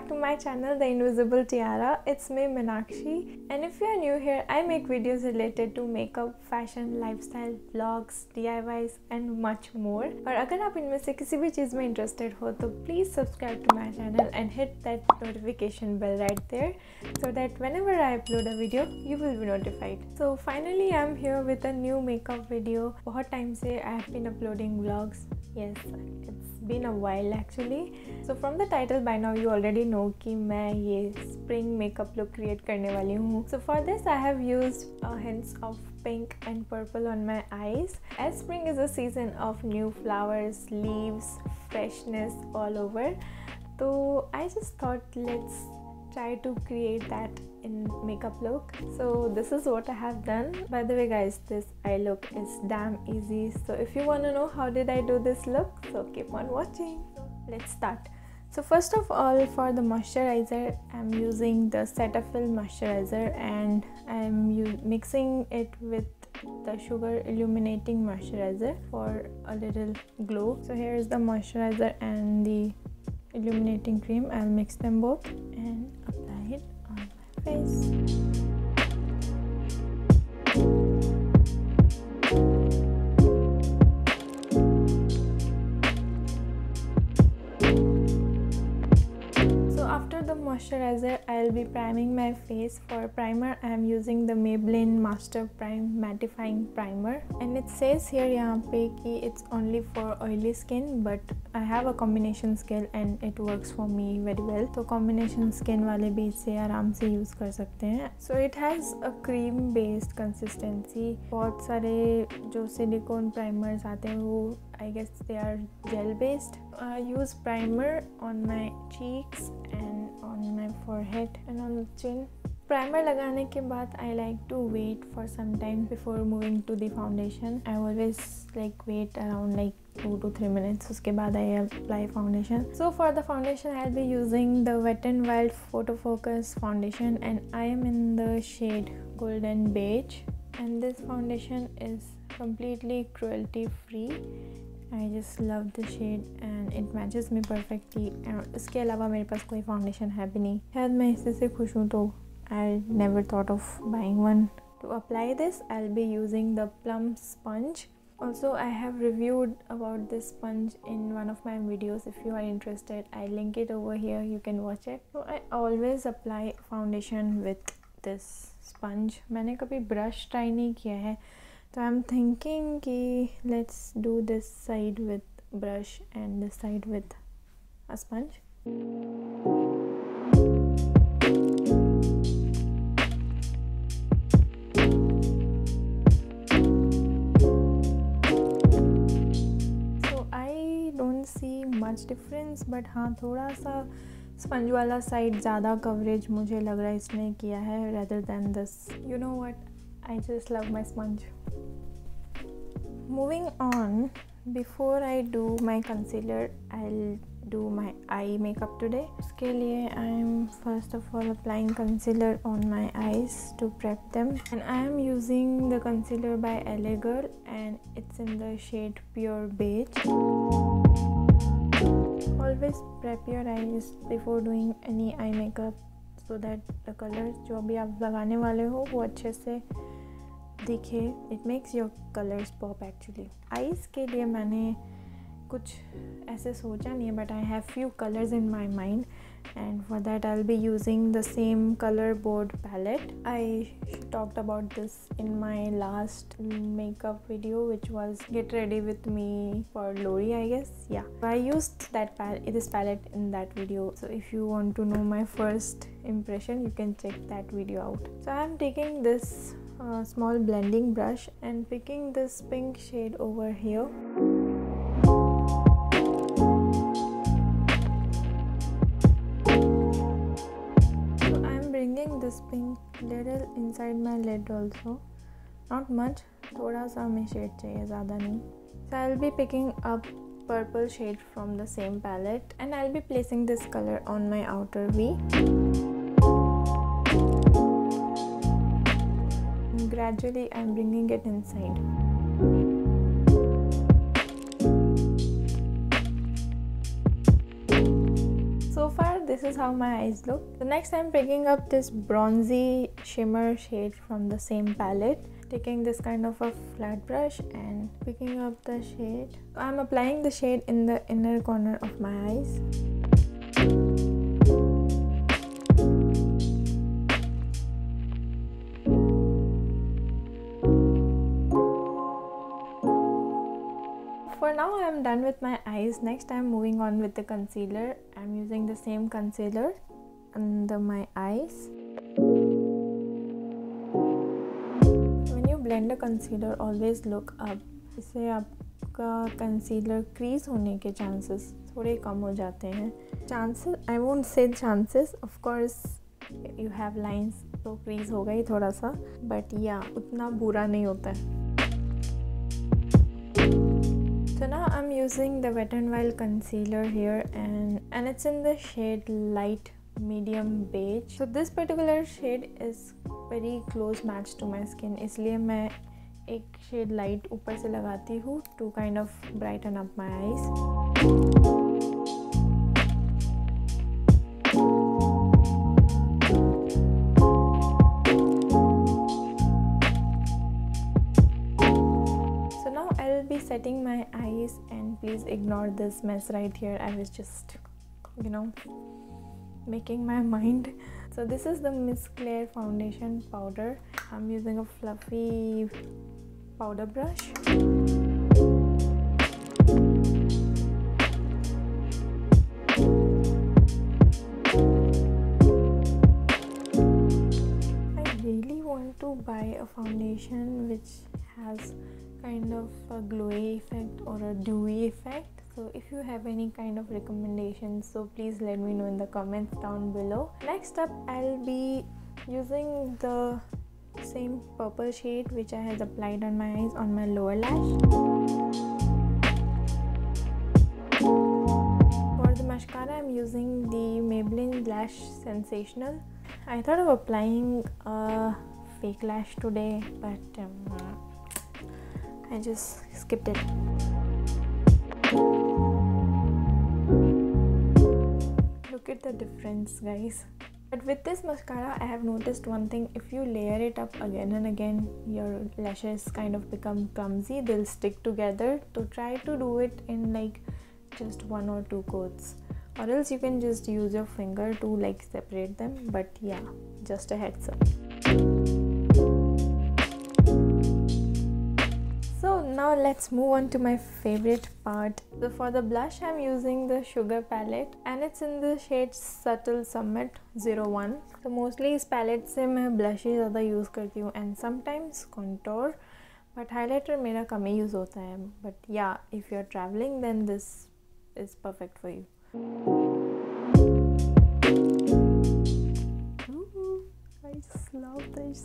back to my channel, The Invisible Tiara. It's me, Minakshi, and if you are new here, I make videos related to makeup, fashion, lifestyle, vlogs, DIYs and much more. और अगर आप इनमें से किसी भी चीज़ में interested हो तो please subscribe to my channel and hit that notification bell right there so that whenever I upload a video, you will be notified. So finally, I'm here with a new makeup video. बहुत time से I have been uploading vlogs. Yes, it's been a while actually. So from the title by now you already know कि मैं ये spring makeup look create करने वाली हूँ. So for this I have used hints of pink and purple on my eyes. As spring is a season of new flowers, leaves, freshness all over. So I just thought let's try to create that in makeup look. So this is what I have done. By the way guys, this eye look is damn easy. So if you want to know how did I do this look, so keep on watching. Let's start. So first of all, for the moisturizer, I'm using the Cetaphil moisturizer and I'm mixing it with the Sugar Illuminating moisturizer for a little glow. So here is the moisturizer and the illuminating cream. I'll mix them both and apply it on my face. After the moisturizer, I'll be priming my face. For primer, I am using the Maybelline Master Prime Mattifying Primer, and it says here यहाँ पे कि it's only for oily skin, but I have a combination skin and it works for me very well. तो combination skin वाले भी इसे आराम से use कर सकते हैं. So it has a cream based consistency. बहुत सारे जो silicone primers आते हैं वो I guess they are gel based. I use primer on my cheeks and on my forehead and on the chin. Primer लगाने के बाद I like to wait for some time before moving to the foundation. I always like wait around like 2 to 3 minutes. उसके बाद I apply foundation. So for the foundation, I'll be using the Wet n Wild Photo Focus foundation and I am in the shade Golden Beige. And this foundation is completely cruelty free. I just love the shade and it matches me perfectly. And इसके अलावा मेरे पास कोई foundation है भी नहीं. शायद मैं इसी से खुश हूँ तो I never thought of buying one. To apply this, I'll be using the Plum sponge. Also, I have reviewed about this sponge in one of my videos. If you are interested, I link it over here. You can watch it. So I always apply foundation with this sponge. मैंने कभी brush try नहीं किया है. So I'm thinking कि let's do this side with brush and this side with a sponge. So I don't see much difference, but हाँ थोड़ा सा sponge वाला side ज़्यादा coverage मुझे लग रहा है इसने किया है rather than this. You know what? I just love my sponge. Moving on, before I do my concealer, I'll do my eye makeup today. उसके लिए I'm first of all applying concealer on my eyes to prep them, and I am using the concealer by LA Girl and it's in the shade Pure Beige. Always prep your eyes before doing any eye makeup so that the colors जो भी आप लगाने वाले हो वो अच्छे से दिखे. It makes your colors pop actually. Eyes के लिए मैंने कुछ ऐसे सोचा नहीं है, but I have few colors in my mind and for that I'll be using the same color board palette. I talked about this in my last makeup video, which was Get Ready With Me for Lori, I guess. Yeah, I used this palette in that video. So if you want to know my first impression, you can check that video out. So I'm taking this small blending brush and picking this pink shade over here. So I'm bringing this pink little inside my lid also. Not much, थोड़ा सा हमें shade चाहिए, ज़्यादा नहीं. So I'll be picking up purple shade from the same palette and I'll be placing this color on my outer V. Gradually I'm bringing it inside. So far this is how my eyes look. So next I'm picking up this bronzy shimmer shade from the same palette, taking this kind of a flat brush and picking up the shade. I'm applying the shade in the inner corner of my eyes. For now I am done with my eyes. Next I am moving on with the concealer. I am using the same concealer under my eyes. When you blend a concealer, always look up. इससे आपका concealer crease होने के chances थोड़े कम हो जाते हैं. Chances, I won't say chances, of course you have lines तो crease होगा ही थोड़ा सा, but yeah उतना बुरा नहीं होता है. So now I'm using the Wet n Wild concealer here and it's in the shade light medium beige. So this particular shade is very close match to my skin, इसलिए मैं एक shade light ऊपर से लगाती हूँ to kind of brighten up my eyes. Setting my eyes, and please ignore this mess right here. I was just, you know, making my mind. So this is the Miss Claire foundation powder. I'm using a fluffy powder brush. I really want to buy a foundation which has kind of a glowy effect or a dewy effect. So if you have any kind of recommendations, so please let me know in the comments down below. Next up I'll be using the same purple shade which I had applied on my eyes on my lower lash. For the mascara I'm using the Maybelline Lash Sensational. I thought of applying a fake lash today, but I just skipped it. Look at the difference, guys. But with this mascara I have noticed one thing: if you layer it up again and again, your lashes kind of become clumsy, they'll stick together. So try to do it in like just 1 or 2 coats, or else you can just use your finger to like separate them. But yeah, just a heads up. So now let's move on to my favorite part. So for the blush I'm using the Sugar palette and it's in the shade Subtle Summit 01. So mostly इस palette से मैं blush ही ज़्यादा use करती हूँ and sometimes contour, but highlighter मेरा कम ही use होता है. But yeah, if you're traveling then this is perfect for you. Ooh, I just love this.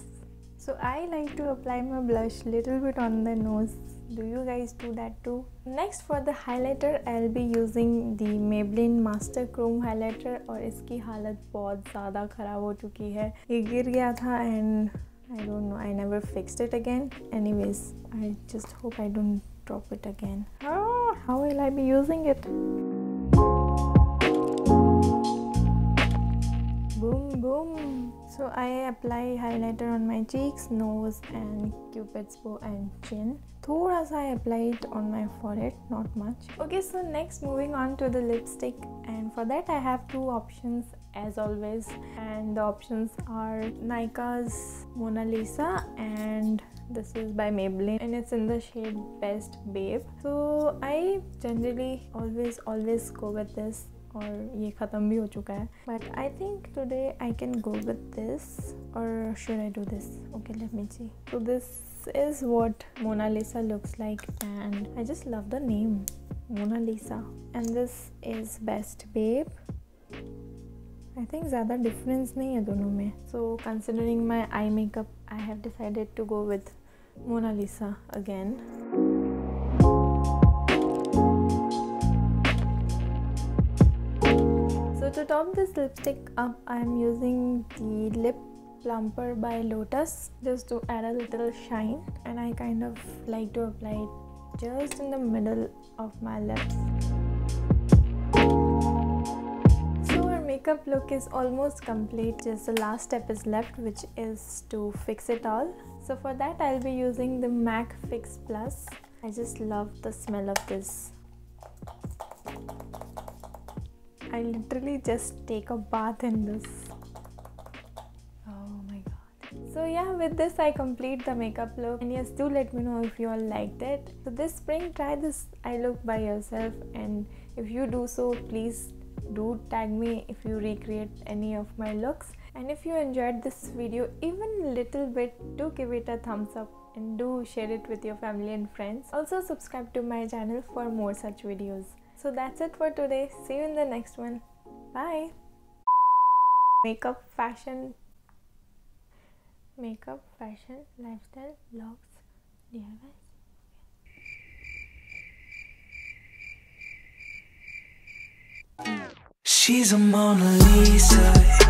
So I like to apply my blush little bit on the nose. Do you guys do that too? Next for the highlighter I'll be using the Maybelline Master Chrome highlighter और इसकी हालत बहुत ज़्यादा ख़राब हो चुकी है. ये गिर गया था and I don't know, I never fixed it again. Anyways, I just hope I don't drop it again. How will I be using it? Boom boom. So I apply highlighter on my cheeks, nose and cupid's bow and chin. थोड़ा सा I apply it on my forehead, not much. Okay, so next moving on to the lipstick, and for that I have 2 options as always, and the options are Nykaa's Mona Lisa and this is by Maybelline and it's in the shade Best Babe. So I generally always go with this, और ये ख़त्म भी हो चुका है, but I think today I can go with this, or should I do this? Okay, let me see. So this is what Mona Lisa looks like and I just love the name Mona Lisa, and this is Best Babe. I think ज़्यादा difference नहीं है दोनों में. So considering my eye makeup, I have decided to go with Mona Lisa again. So to top this lipstick up, I am using the Lip Plumper by Lotus just to add a little shine, and I kind of like to apply it just in the middle of my lips. So we're makeup look is almost complete. Just the last step is left, which is to fix it all. So for that I'll be using the MAC Fix Plus. I just love the smell of this. I literally just take a bath in this. Oh my god. So yeah, with this I complete the makeup look. And yes, do let me know if you all liked it. So this spring, try this eye look by yourself, and if you do so, please do tag me if you recreate any of my looks. And if you enjoyed this video even a little bit, do give it a thumbs up and do share it with your family and friends. Also subscribe to my channel for more such videos. So that's it for today. See you in the next one. Bye. Makeup, fashion, lifestyle, vlogs, DIYs. She's a Mona Lisa.